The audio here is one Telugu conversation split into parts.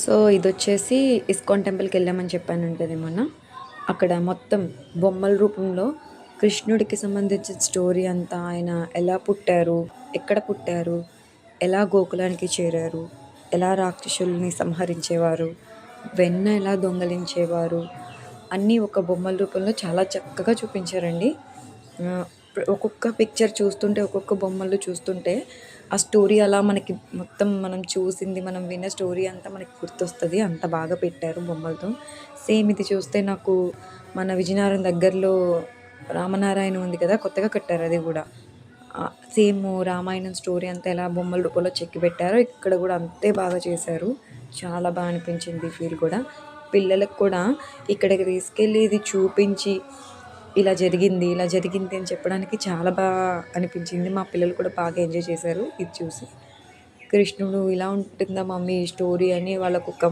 సో ఇదొచ్చేసి ఇస్కాన్ టెంపుల్‌కి వెళ్ళామని చెప్పాను కదా మొన్న. అక్కడ మొత్తం బొమ్మల రూపంలో కృష్ణుడికి సంబంధించిన స్టోరీ అంతా, ఆయన ఎలా పుట్టారు, ఎక్కడ పుట్టారు, ఎలా గోకులానికి చేరారు, ఎలా రాక్షసుల్ని సంహరించేవారు, వెన్న ఎలా దొంగలించేవారు, అన్నీ ఒక బొమ్మల రూపంలో చాలా చక్కగా చూపించారండి. ఆహ్, ఒక్కొక్క పిక్చర్ చూస్తుంటే, ఒక్కొక్క బొమ్మలు చూస్తుంటే, ఆ స్టోరీ అలా మనకి మొత్తం మనం చూసింది, మనం విన్న స్టోరీ అంతా మనకి గుర్తొస్తది. అంత బాగా పెట్టారు బొమ్మలతో. సేమ్ ఇది చూస్తే నాకు మన విజయనగరం దగ్గరలో రామనారాయణ ఉంది కదా! కొత్తగా కట్టారు అది గూడా. సేమ్ రామాయణం స్టోరీ అంతా ఎలా బొమ్మల రూపంలో చెక్కి పెట్టారో, ఇక్కడ గూడా అంతే బాగా చేశారు. చాలా బా అనిపించింది ఫీల్ కూడా. పిల్లలకు కూడా ఇక్కడికి తీసుకెళ్ళి ఇది చూపించి, ఇలా జరిగింది, ఇలా జరిగింది అని చెప్పడానికి చాలా అనిపించింది. మా పిల్లలు కూడా బాగా ఎంజాయ్ చేశారు ఇది చూసి. కృష్ణుడు ఇలా ఉంటుందా మమ్మీ ఈ స్టోరీ అని వాళ్ళకొక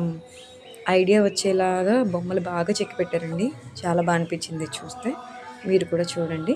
ఐడియా వచ్చేలాగా బొమ్మలు బాగా చెక్కి పెట్టారండి. చాలా బా అనిపించింది ఇది చూస్తే. మీరు కూడా చూడండి.